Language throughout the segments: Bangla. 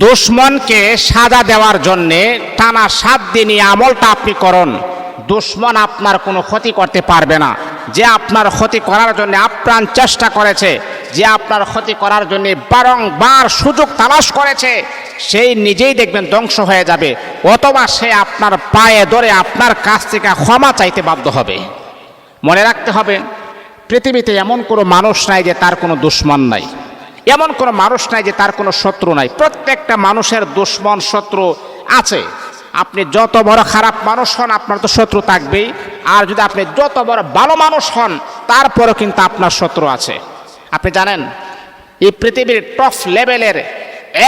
দুশ্মনকে সাজা দেওয়ার জন্যে টানা 7 দিন এই আমলটা আপনি করুন, দুশ্মন আপনার কোনো ক্ষতি করতে পারবে না। যে আপনার ক্ষতি করার জন্য আপ্রাণ চেষ্টা করেছে, যে আপনার ক্ষতি করার জন্য বারংবার সুযোগ তালাশ করেছে, সেই নিজেই দেখবেন ধ্বংস হয়ে যাবে, অথবা সে আপনার পায়ে ধরে আপনার কাছ থেকে ক্ষমা চাইতে বাধ্য হবে। মনে রাখতে হবে, পৃথিবীতে এমন কোনো মানুষ নাই যে তার কোনো দুশ্মন নাই, এমন কোনো মানুষ নাই যে তার কোনো শত্রু নাই। প্রত্যেকটা মানুষের দুশ্মন শত্রু আছে। আপনি যত বড় খারাপ মানুষ হন, আপনার তো শত্রু থাকবেই। আর যদি আপনি যত বড় ভালো মানুষ হন, তারপরেও কিন্তু আপনার শত্রু আছে। আপনি জানেন, এই পৃথিবীর টপ লেভেলের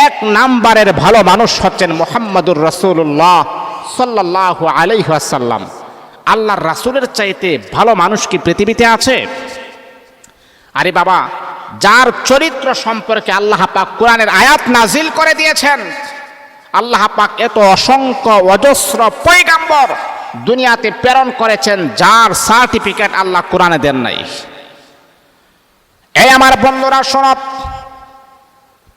1 নাম্বারের ভালো মানুষ হচ্ছেন মুহাম্মদুর রাসূলুল্লাহ সাল্লাল্লাহু আলাইহি ওয়াসাল্লাম। আল্লাহর রাসূলের চাইতে ভালো মানুষ কি পৃথিবীতে আছে? আরে বাবা, যার চরিত্র সম্পর্কে আল্লাহ পাক কোরআনের আয়াত নাজিল করে দিয়েছেন। আল্লাহ পাক এত অসংখ্য অজস্র পয়গাম্বর দুনিয়াতে প্রেরণ করেছেন, যার সার্টিফিকেট আল্লাহ কোরআনে দেন নাই। এই আমার বন্ধুরা শোনো,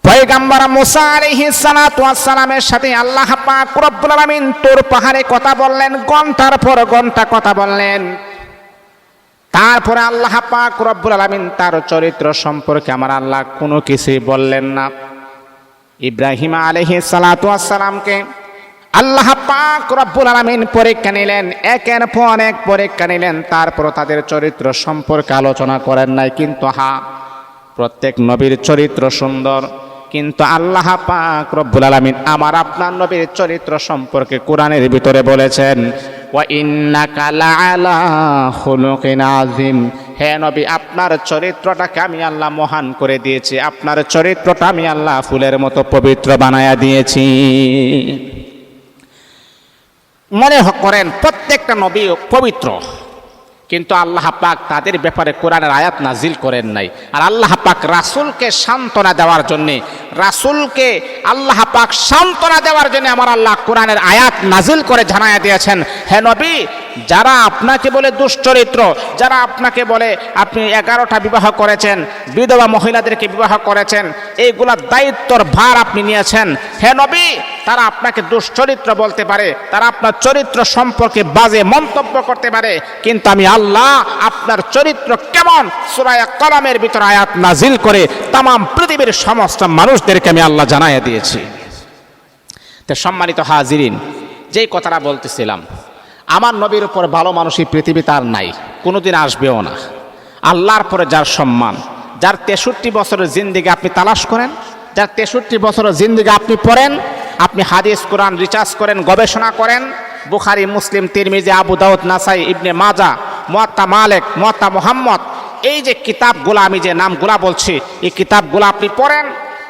পয়গাম্বর মুসা আলাইহিস সালাতু ওয়াস সালামের সাথে আল্লাহ পাক রব্বুল আলামিন তুর পাহাড়ে কথা বললেন, ঘন্টার পর ঘন্টা কথা বললেন। তারপরে আল্লাহ পাক রব্বুল আলামিন তার চরিত্র সম্পর্কে আমার আল্লাহ কোনো কিছুই বললেন না। ইব্রাহিম আলাইহিস সালাতু ওয়াস সালামকে আল্লাহ পাক রব্বুল আলামিন পরীক্ষা নিলেন, একের পর এক পরীক্ষা নিলেন, তারপর তাদের চরিত্র সম্পর্কে আলোচনা করেন নাই। কিন্তু প্রত্যেক নবীর চরিত্র সুন্দর, কিন্তু আল্লাহ পাক রব্বুল আলামিন আমার আপনার নবীর চরিত্র সম্পর্কে কোরআনের ভিতরে বলেছেন, ওয়া ইন্নাকা লাআলা খুলুকিন আযীম। হে নবী, আপনার চরিত্রটাকে আমি আল্লাহ মহান করে দিয়েছি, আপনার চরিত্রটা আমি আল্লাহ ফুলের মতো পবিত্র বানায়া দিয়েছি। মনে করেন প্রত্যেকটা নবী পবিত্র, কিন্তু আল্লাহ পাক তাদের ব্যাপারে কোরআনের আয়াত নাজিল করেন নাই। আর আল্লাহ পাক রাসূলকে সান্ত্বনা দেওয়ার জন্যে, রাসূলকে আল্লাহ পাক সান্ত্বনা দেওয়ার জন্য আমার আল্লাহ কোরআনের আয়াত নাজিল করে জানায়া দিয়েছেন, হে নবী, যারা আপনাকে বলে দুশ্চরিত্র, যারা আপনাকে বলে আপনি 11টা বিবাহ করেছেন, বিধবা মহিলাদেরকে বিবাহ করেছেন, এইগুলা দায়িত্বর ভার আপনি নিয়েছেন, হে নবী, তারা আপনাকে দুশ্চরিত্র বলতে পারে, তারা আপনার চরিত্র সম্পর্কে বাজে মন্তব্য করতে পারে, কিন্তু আমি আল্লাহ আপনার চরিত্র কেমন সূরা কলমের ভিতর আয়াত নাজিল করে তাম পৃথিবীর সমস্ত মানুষদেরকে আমি আল্লাহ জানাইয়া দিয়েছি। তো সম্মানিত হাজিরিন, যেই কথাটা বলতেছিলাম, আমার নবীর উপর ভালো মানুষ এই পৃথিবীতে আর নাই, কোনোদিন আসবেও না। আল্লাহর পরে যার সম্মান, যার 63 বছরের জিন্দেগি আপনি তালাশ করেন, যার 63 বছরের জিন্দেগি আপনি পড়েন, আপনি হাদিস কোরআন রিসার্চ করেন, গবেষণা করেন, বুখারী, মুসলিম, তিরমিজি, আবু দাউদ, নাসাই, ইবনে মাজাহ, মুয়াত্তা মালিক, মুয়াত্তা মুহাম্মদ, এই যে কিতাবগুলো আমি যে নামগুলা বলছি, এই কিতাবগুলো আপনি পড়েন।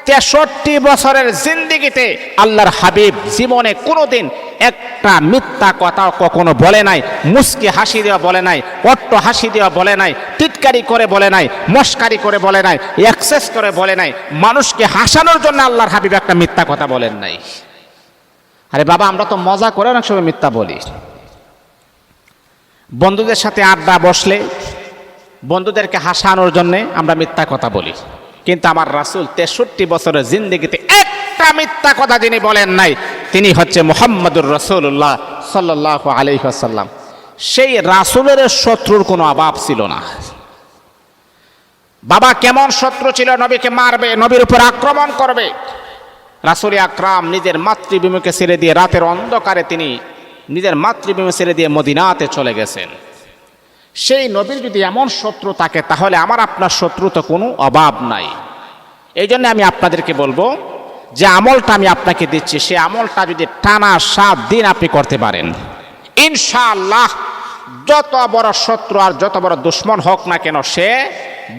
63 বছরের জিন্দেগিতে আল্লাহর হাবিব জীবনে কোনোদিন একটা মিথ্যা কথা কখনো বলে নাই, মুস্কি হাসি দেওয়া বলে নাই, অট্ট হাসি দেওয়া বলে নাই, টিটকারি করে বলে নাই, মস্কারি করে বলে নাই, এক্সেস করে বলে নাই, মানুষকে হাসানোর জন্য আল্লাহর হাবিব একটা মিথ্যা কথা বলেন নাই। আরে বাবা, আমরা তো মজা করে অনেক সময় মিথ্যা বলি। বন্ধুদের সাথে আড্ডা বসলে বন্ধুদেরকে হাসানোর জন্য আমরা মিথ্যা কথা বলি, কিন্তু আমার রাসূল 63 বছরের জিন্দেগিতে একটা মিথ্যা কথা যিনি বলেন নাই, তিনি হচ্ছে মুহাম্মদুর রাসূলুল্লাহ সাল্লাল্লাহু আলাইহি ওয়াসাল্লাম। সেই রাসূলের শত্রুর কোনো অভাব ছিল না। বাবা কেমন শত্রু ছিল, নবীকে মারবে, নবীর উপর আক্রমণ করবে। রাসূল আকরাম নিজের মাতৃভূমিকে ছেড়ে দিয়ে রাতের অন্ধকারে তিনি নিজের মাতৃভূমি ছেড়ে দিয়ে মদিনাতে চলে গেছেন। সেই নবীর যদি এমন শত্রু থাকে, তাহলে আমার আপনার শত্রু তো কোনো অভাব নাই। এই জন্য আমি আপনাদেরকে বলবো, যে আমলটা আমি আপনাকে দিচ্ছি, সেই আমলটা যদি টানা 7 দিন আপনি করতে পারেন, ইনশাআল্লাহ যত বড় শত্রু আর যত বড় দুশ্মন হোক না কেন, সে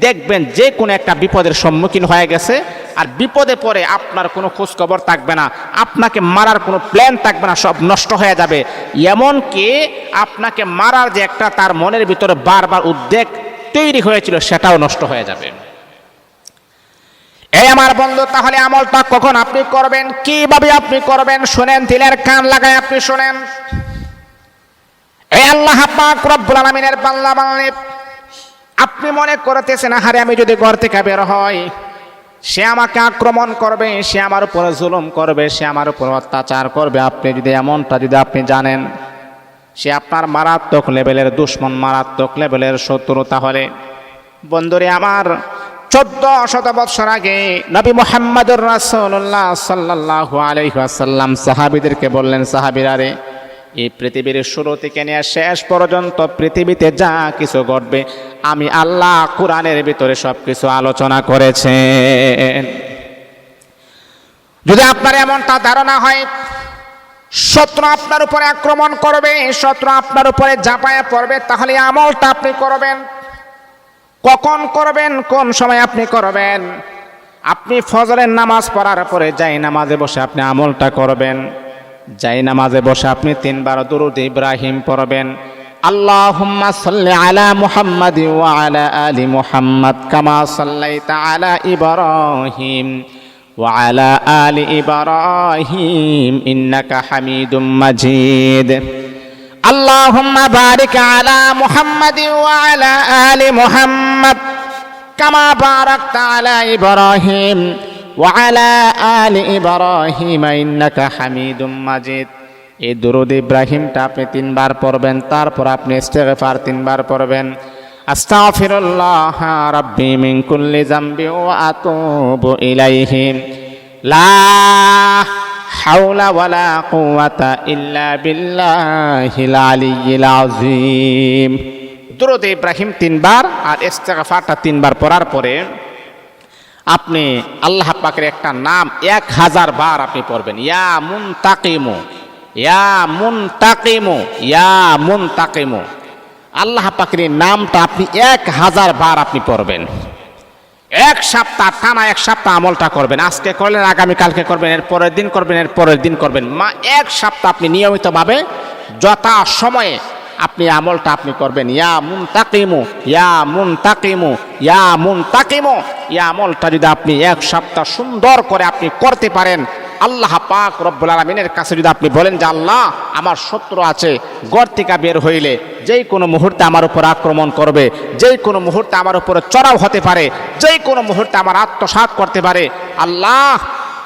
দেখবেন যে কোনো একটা বিপদের সম্মুখীন হয়ে গেছে, আর বিপদে পড়ে আপনার কোনো খোঁজখবর থাকবে না, আপনাকে মারার কোনো প্ল্যান থাকবে না, সব নষ্ট হয়ে যাবে। এমনকি আপনাকে মারার যে একটা তার মনের ভিতরে বারবার উদ্বেগ তৈরি হয়েছিল, সেটাও নষ্ট হয়ে যাবে। এই আমার বন্ধু, তাহলে আমলটা কখন আপনি করবেন, কিভাবে আপনি করবেন, শুনেন, দিলের কান লাগায় আপনি শুনেন। এই আল্লাহ পাক রব্বুল আলামিনের বান্দা বান্দি, আপনি মনে করতেছেন, আহারে আমি যদি ঘর থেকে বের হই, সে আমাকে আক্রমণ করবে, সে আমার উপরে জুলুম করবে, সে আমার উপর অত্যাচার করবে। আপনি যদি এমনটা যদি আপনি জানেন সে আপনার মারাত্মক লেভেলের দুশ্মন, মারাত্মক লেভেলের শত্রু, তাহলে বন্ধুরে আমার 1400 বৎসর আগে নবী মুহাম্মদুর রাসূলুল্লাহ সাল্লাল্লাহু আলাইহি ওয়াসাল্লাম সাহাবীদেরকে বললেন, সাহাবীরা রে, এই পৃথিবীর শুরু থেকে নিয়ে শেষ পর্যন্ত পৃথিবীতে যা কিছু ঘটবে আমি আল্লাহ কোরআনের ভিতরে সবকিছু আলোচনা করেছেন। যদি আপনার এমনটা ধারণা হয় শত্রু আপনার উপরে আক্রমণ করবে, শত্রু আপনার উপরে ঝাঁপায় পড়বে, তাহলে আমলটা আপনি করবেন। কখন করবেন, কোন সময় আপনি করবেন? আপনি ফজরের নামাজ পড়ার পরে যাই নামাজে বসে আপনি আমলটা করবেন। যাই নামাজে বসে আপনি 3 বার দুরূদ ইব্রাহিম পড়বেন। আল্লাহুম্মা সাল্লি আলা মুহাম্মাদ ওয়া আলা আলি মুহাম্মাদ কামা সাল্লাইতা আলা ইব্রাহিম ওয়া আলা আলি ইব্রাহিম ইন্নাকা হামিদুম মাজিদ। আল্লাহুম্মা বারিক আলা মুহাম্মাদ ওয়া আলা আলি মুহাম্মাদ কামা বারাকতা আলা ইব্রাহিম ওয়া আলা আলি ইব্রাহিম ইন্নাকা হামিদুম মাজিদ। এই দুরূদ ইব্রাহিমটা আপনি 3 বার পড়বেন, তারপর আপনি ইস্তিগফার 3 বার পড়বেন। আস্তাগফিরুল্লাহ রাব্বি মিন কুল্লি যামবি ওয়া আতুবু ইলাইহি লা হাওলা ওয়ালা কুওয়াতা ইল্লা বিল্লাহিল আলিয়্যিল আযীম। দুরূদ ইব্রাহিম 3 বার আর ইস্তিগফারটা 3 বার পড়ার পরে আপনি আল্লাহ পাকের একটা নাম 1000 বার আপনি পড়বেন। ইয়া মুনতাকিমু, ইয়া মুনতাকিমু, ইয়া মুনতাকিমু। আল্লাহ পাকের নামটা আপনি 1000 বার আপনি পড়বেন। 1 সপ্তাহ টানা 1 সপ্তাহ আমলটা করবেন। আজকে করলেন, আগামীকালকে করবেন, এর পরের দিন করবেন, এর পরের দিন করবেন। 1 সপ্তাহ আপনি নিয়মিতভাবে যথা সময়ে আপনি আমলটা আপনি করবেন। ইয়া মুনতাকিমু, ইয়া মুনতাকিমু, ইয়া মুনতাকিমু। এই আমলটা যদি আপনি 1 সপ্তাহ সুন্দর করে আপনি করতে পারেন, আল্লাহ পাক রব্বুল আলামিনের কাছে যদি আপনি বলেন যে আল্লাহ আমার শত্রু আছে, ঘর থেকে বের হইলে যেই কোনো মুহূর্তে আমার উপর আক্রমণ করবে, যেই কোনো মুহূর্তে আমার উপরে চড়াও হতে পারে, যেই কোনো মুহূর্তে আমার আত্মসাৎ করতে পারে, আল্লাহ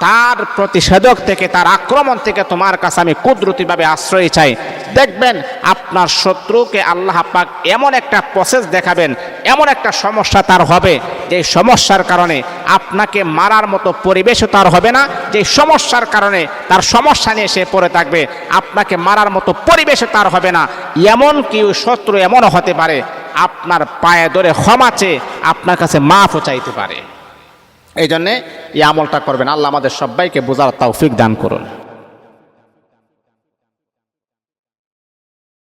তার প্রতিষেধক থেকে, তার আক্রমণ থেকে তোমার কাছে আমি কুদরতিভাবে আশ্রয় চাই। দেখবেন আপনার শত্রুকে আল্লাহ পাক এমন একটা প্রসেস দেখাবেন, এমন একটা সমস্যা তার হবে যে সমস্যার কারণে আপনাকে মারার মতো পরিবেশও তার হবে না। যে সমস্যার কারণে তার সমস্যা নিয়ে সে পড়ে থাকবে, আপনাকে মারার মতো পরিবেশও তার হবে না। এমন কি শত্রু এমনও হতে পারে আপনার পায়ে ধরে ক্ষমা চেয়ে আপনার কাছে মাফও চাইতে পারে। এই জন্যে এই আমলটা করবেন। আল্লাহ আমাদের সবাইকে বোঝার তৌফিক দান করুন।